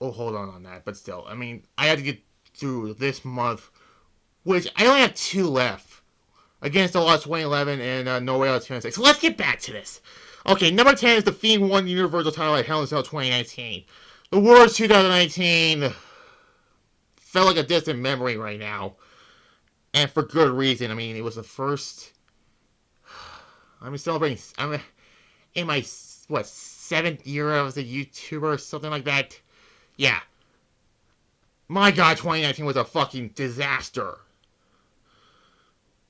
hold on that, but still, I mean, I had to get through this month, which I only have 2 left against the Lost 2011 and No Way Out 2006. So let's get back to this. Okay, number 10 is the Fiend won the Universal title at Hell in a Cell 2019. The Wars 2019 felt like a distant memory right now, and for good reason. I mean, it was the first. I'm celebrating. I'm in my what 7th year as a YouTuber or something like that. Yeah, my God, 2019 was a fucking disaster.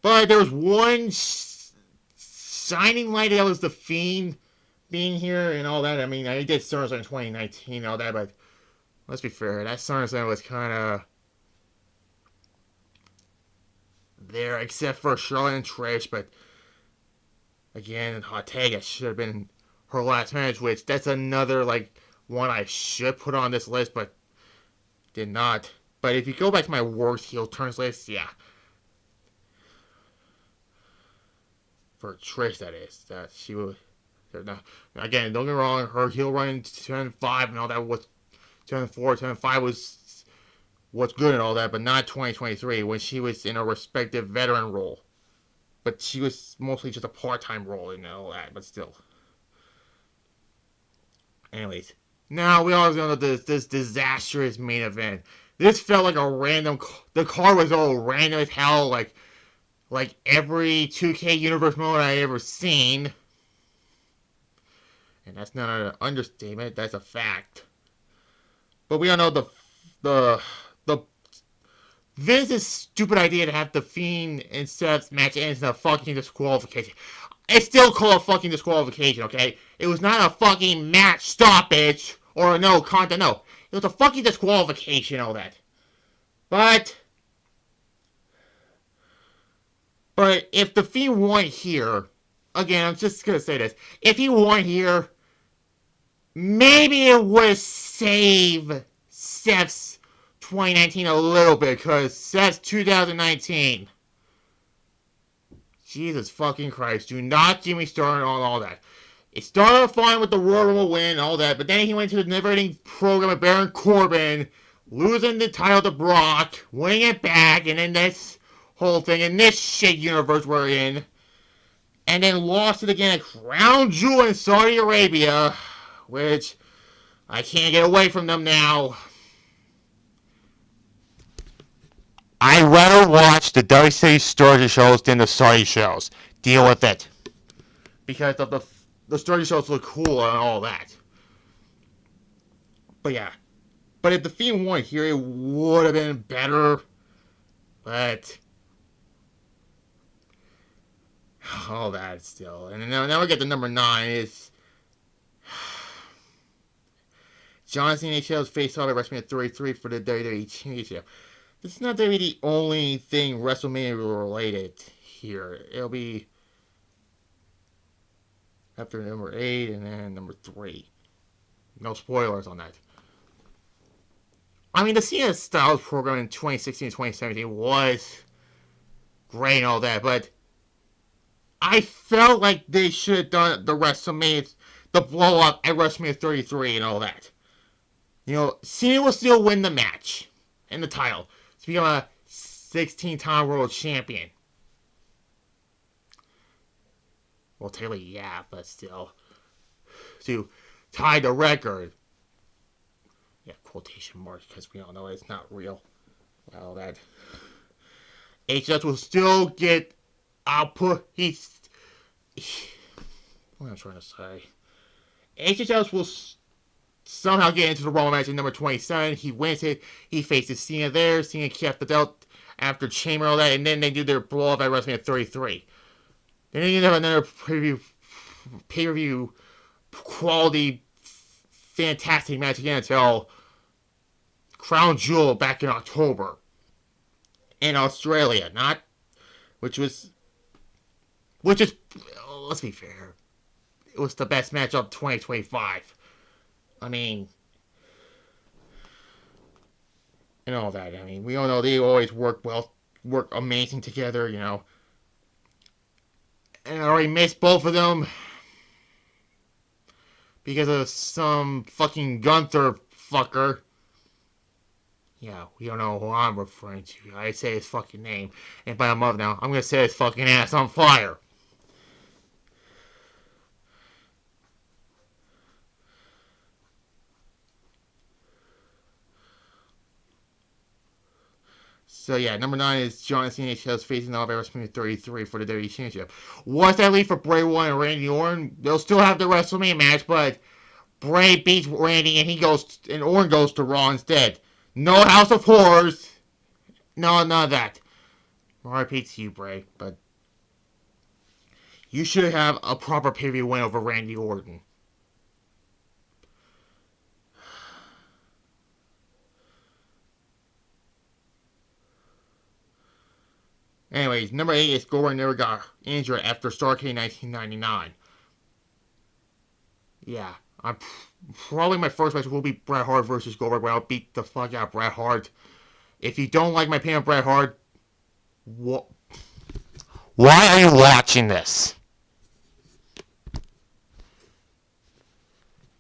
But there was one shining light that was the Fiend being here and all that. I mean, I did SummerSlam in 2019 and all that, but let's be fair, that SummerSlam was kind of there, except for Charlotte and Trish. But again, hot take, it should have been her last match, which that's another like one I should put on this list, but did not. But if you go back to my worst heel turns list, yeah, for Trish that is that she would. Again, don't get me wrong, her heel run in 2005 and all that was 2004, 2005 was good and all that, but not 2023 when she was in a respective veteran role. But she was mostly just a part-time role and all that, but still. Anyways, now we all know this disastrous main event. This felt like a random. The card was all random as hell, like every 2K Universe mode I ever seen. And that's not an understatement. That's a fact. But we all know the Vince's stupid idea to have the Fiend instead of match ends in a fucking disqualification. It's still called a fucking disqualification, okay? It was not a fucking match stoppage or no content. No, it was a fucking disqualification. All that, but if the Fiend won here, again, I'm just gonna say this: if he won here, maybe it would save Seth's 2019 a little bit, because Seth's 2019. Jesus fucking Christ, do not get me started on all that. It started fine with the Royal Rumble win and all that, but then he went to the never-ending program of Baron Corbin, losing the title to Brock, winning it back, and then this whole thing in this shit universe we're in, and then lost it again at Crown Jewel in Saudi Arabia, which I can't get away from them now. I'd rather watch the WWE story shows than the Saudi shows. Deal with it. Because of the story shows look cool and all that. But yeah. But if the Fiend won here, it would have been better. But all that still. And now we get to number 9 is John Cena HL's face off at WrestleMania 33 for the WWE Championship. This is not really the only thing WrestleMania related here. It'll be after number 8 and then number 3. No spoilers on that. I mean, the Cena Styles program in 2016 and 2017 was great and all that, but I felt like they should have done the WrestleMania, the blow up at WrestleMania 33 and all that. You know, Cena will still win the match and the title to become a 16-time world champion. Well, technically, yeah, but still. To tie the record. Yeah, quotation marks, because we all know it's not real. Well, that. HS will still get output. What am I trying to say? HHS will somehow get into the Raw match in number 27. He wins it. He faces Cena there. Cena kept the belt after Chamber and all that, and then they do their blow up at WrestleMania 33. Then they have another pay-per-view quality, fantastic match again until Crown Jewel back in October in Australia. Which is, let's be fair, it was the best match of 2025. I mean, and all that. I mean, we all know they always work amazing together, you know. And I already missed both of them because of some fucking Gunther fucker. Yeah, you don't know who I'm referring to. I say his fucking name. And by a month now, I'm gonna set his fucking ass on fire. So yeah, number 9 is John Cena facing off at WrestleMania 33 for the WWE Championship. What's that lead for Bray Wyatt and Randy Orton? They'll still have the WrestleMania match, but Bray beats Randy and Orton goes to Raw instead. No House of Horrors. No, none of that. RIP to you, Bray, but you should have a proper pay-per-view win over Randy Orton. Anyways, number 8 is Goldberg never got injured after Starrcade 1999. Yeah, I'm probably my first match will be Bret Hart versus Goldberg, where I'll beat the fuck out of Bret Hart. If you don't like my opinion of Bret Hart, why are you watching this?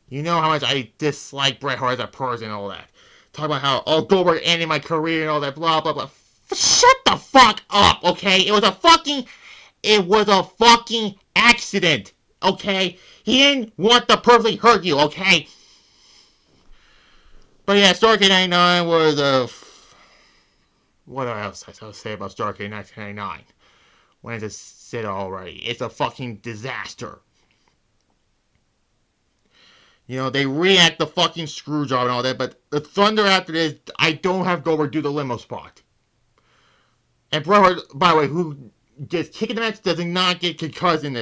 You know how much I dislike Bret Hart as a person and all that. Talk about how, oh, Goldberg ended my career and all that, blah, blah, blah. Shut the fuck up, okay? It was a fucking accident, okay? He didn't want to purposely hurt you, okay? But yeah, Starrcade 99 was a... What else I have to say about Starrcade 1999? When I just said already, it's a fucking disaster. You know, they reenact the fucking screw job and all that, but the Thunder after this, I don't have Goldberg do the limo spot. And Bret Hart, by the way, who gets kicked in the match, does not get concussed in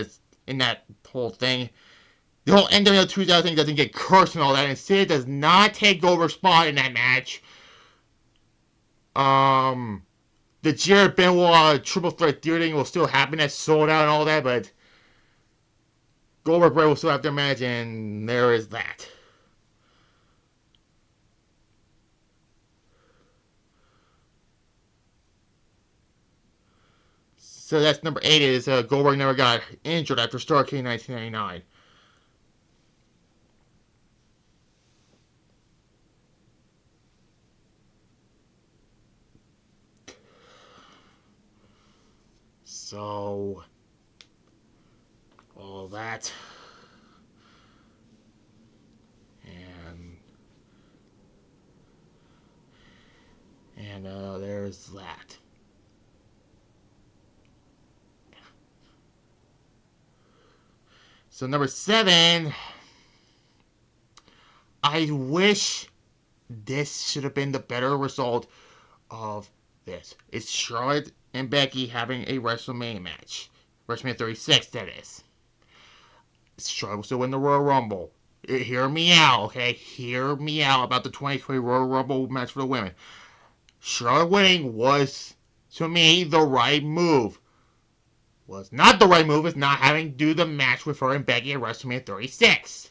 that whole thing. The whole NWO 2000 thing doesn't get cursed and all that. Instead, does not take Goldberg's spot in that match. The Jared Benoit triple threat theory thing will still happen. That's sold out and all that, but Goldberg Bray will still have their match, and there is that. So that's number 8 is Goldberg never got injured after Starrcade 1999. So, all that. And there's that. So number 7, I wish this should have been the better result of this. It's Charlotte and Becky having a WrestleMania match. WrestleMania 36, that is. Charlotte will still win the Royal Rumble. Hear me out, okay? Hear me out about the 2020 Royal Rumble match for the women. Charlotte winning was, to me, the right move. Was not the right move is not having to do the match with her and Becky at WrestleMania 36.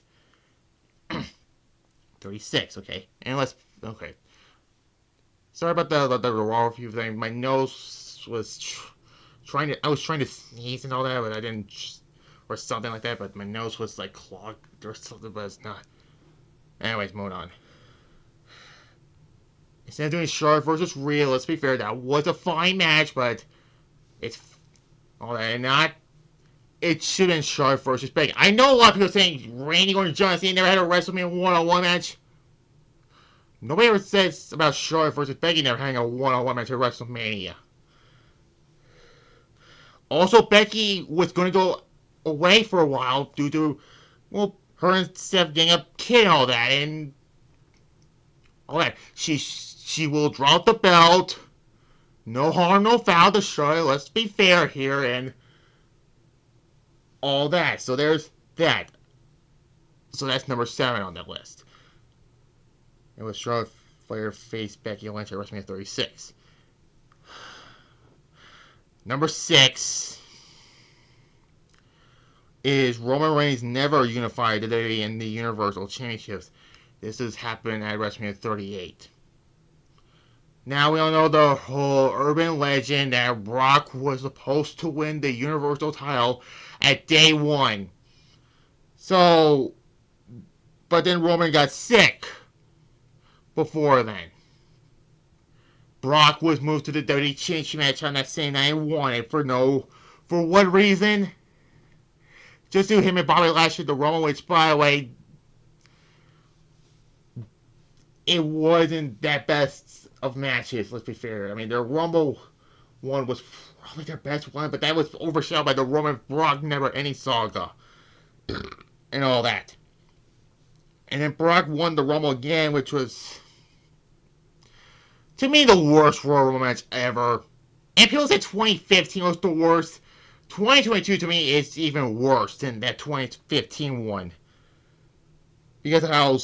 36, okay? And okay. Sorry about the raw review thing. My nose was I was trying to sneeze and all that, but I didn't, or something like that, but my nose was like clogged or something, but it's not. Anyways, moving on. Instead of doing Charlotte versus Rhea, let's be fair, that was a fine match, but it's all that, and not, it should have been Charlotte versus Becky. I know a lot of people saying Randy Orton and John Cena never had a WrestleMania one-on-one match. Nobody ever says about Charlotte versus Becky never having a one-on-one match at WrestleMania. Also, Becky was going to go away for a while due to, well, her and Seth getting a kid and all that, and all that. She will drop the belt. No harm, no foul to Charlotte. Let's be fair here, and all that. So there's that. So that's number 7 on that list. It was Charlotte Flair face Becky Lynch at WrestleMania 36. Number 6 is Roman Reigns never unified the WWE in the Universal Championships. This has happened at WrestleMania 38. Now we all know the whole urban legend that Brock was supposed to win the Universal title at day 1. So, but then Roman got sick before then. Brock was moved to the WWE Championship match on that same night and won it for what reason? Just do him and Bobby Lashley the Rumble, which, by the way, it wasn't that best of matches, let's be fair. I mean, their Rumble one was probably their best one, but that was overshadowed by the Roman Brock Never Ending Saga and all that. And then Brock won the Rumble again, which was, to me, the worst Royal Rumble match ever. And people said 2015 was the worst. 2022 to me is even worse than that 2015 one. Because of how...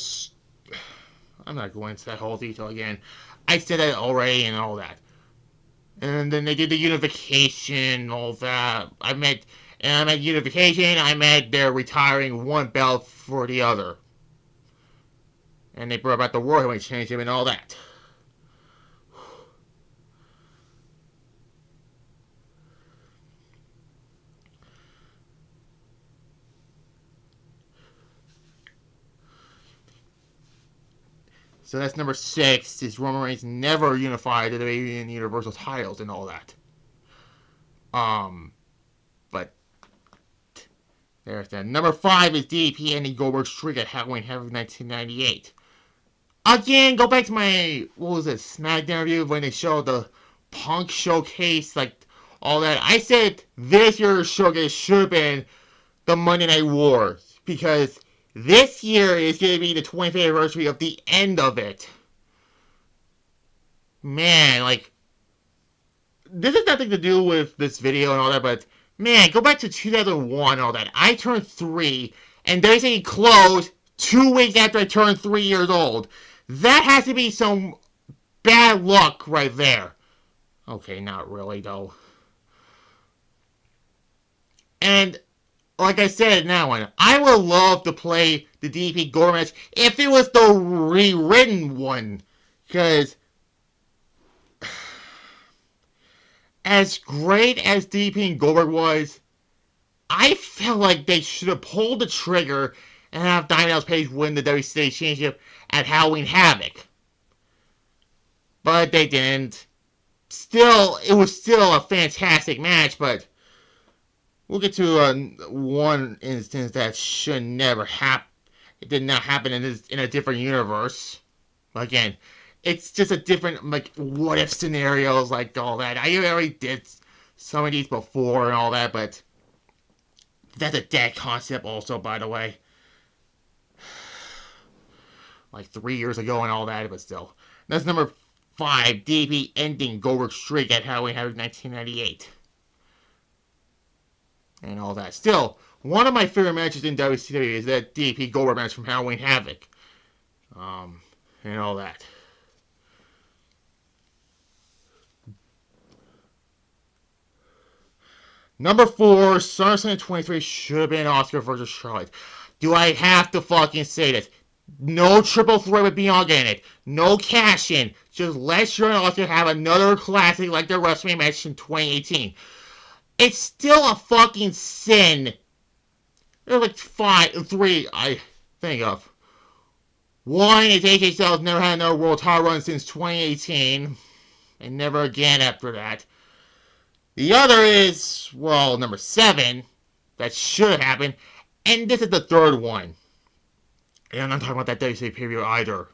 I'm not going into that whole detail again. I said that already and all that. And then they did the unification and all that. I meant unification, I meant they're retiring one belt for the other. And they brought about the World Heavyweight Championship and all that. So that's number 6, is Roman Reigns never unified the WWE and Universal titles and all that. But there's that. Number 5 is DDP ending Goldberg's streak at Halloween Havoc 1998. Again, go back to my, what was it, SmackDown review when they showed the Punk showcase, like, all that. I said this year's showcase should have been the Monday Night Wars, because this year is going to be the 25th anniversary of the end of it. Man, like, this has nothing to do with this video and all that, but, man, go back to 2001 and all that. I turned 3, and they say closed 2 weeks after I turned 3 years old. That has to be some bad luck right there. Okay, not really, though. And, like I said in that one, I would love to play the DDP Goldberg match if it was the rewritten one. Because, as great as DDP and Goldberg was, I felt like they should have pulled the trigger and have Diamond Dallas Page win the WWE Championship at Halloween Havoc. But they didn't. Still, it was still a fantastic match, but we'll get to one instance that should never happen. It did not happen in a different universe. Again, it's just a different, like, what-if scenarios, like, all that. I already did some of these before and all that, but that's a dead concept also, by the way. Like 3 years ago and all that, but still. That's number 5, DDP ending Goldberg's streak at Halloween Havoc 1998. And all that. Still, one of my favorite matches in WCW is that DDP Goldberg match from Halloween Havoc. And all that. Number 4, SummerSlam 23 should have been Asuka versus Charlotte. Do I have to fucking say this? No triple threat with Bianca in it. No cash in. Just let Charlotte and Asuka have another classic like their WrestleMania match in 2018. It's still a fucking sin. There's like 3 I think of. One is AJ Styles never had another world title run since 2018. And never again after that. The other is, well, number 7. That should have happened. And this is the third one. And I'm not talking about that WCW pay-per-view either.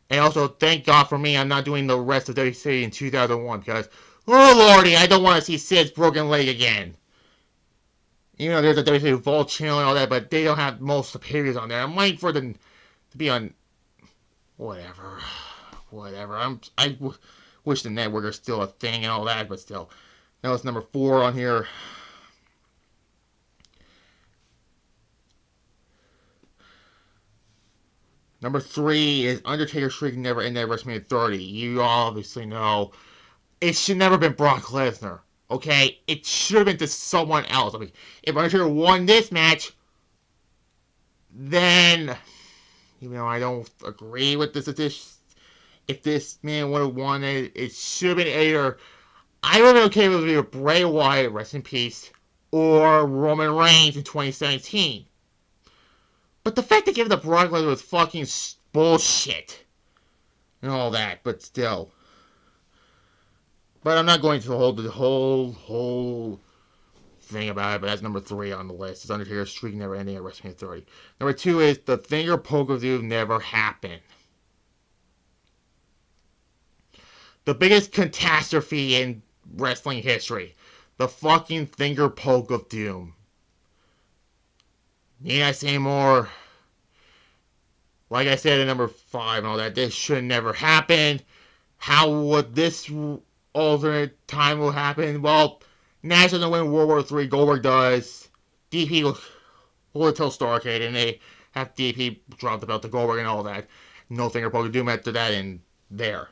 And also, thank God for me, I'm not doing the rest of WCW in 2001 because, oh lordy, I don't want to see Sid's broken leg again. You know, there's a WCW Vault channel and all that, but they don't have most of the pay-per-views on there. I'm waiting for them to be on, whatever. I wish the network is still a thing and all that, but still. That was number 4 on here. Number 3 is Undertaker streak never ended at WrestleMania 30. You obviously know it should never have been Brock Lesnar. Okay? It should have been to someone else. I mean, if Undertaker won this match, then, even though I don't agree with this, if this man would have won it, it should have been either, I would have been okay with either Bray Wyatt, rest in peace, or Roman Reigns in 2017. But the fact they gave it to Brock Lesnar was fucking bullshit. And all that, but still. But I'm not going to hold the whole thing about it, but that's number 3 on the list. It's Undertaker's streak never ending at WrestleMania 30. Number 2 is the finger poke of doom never happened. The biggest catastrophe in wrestling history. The fucking finger poke of doom. Need I say more? Like I said in number 5 and all that, this should never happen. How would this alternate time will happen? Well, Nash doesn't win World War III. Goldberg does. DP will until Starrcade, and they have DP drop the belt to Goldberg and all that. No finger poke of doom after that, and there.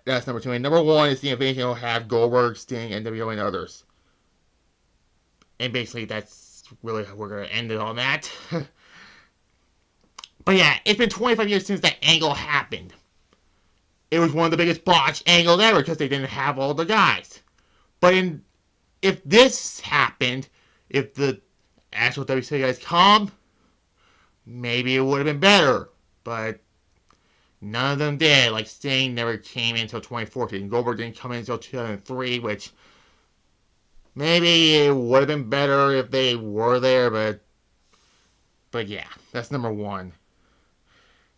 That's number 2. And number 1 is the invasion will have Goldberg, Sting, NWO, and others. And basically, that's really how we're going to end it on that. But yeah, it's been 25 years since that angle happened. It was one of the biggest botched angles ever because they didn't have all the guys. But if this happened, if the actual WCW guys come, maybe it would have been better. But none of them did. Like Sting never came in until 2014. Goldberg didn't come in until 2003, which maybe it would have been better if they were there, but yeah, that's number 1.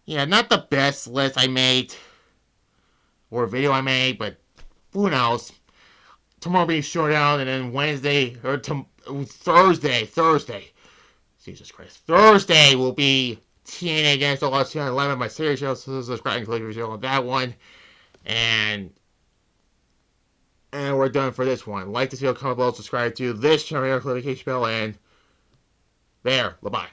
Yeah, not the best list I made or video I made, but who knows? Tomorrow being Showdown, and then Wednesday or Thursday. Jesus Christ, Thursday will be TNA against All Out 2011. My series show, so subscribe and click the video on that one, and we're done for this one. Like this video, comment below, subscribe to this channel, notification bell, and there. Bye bye.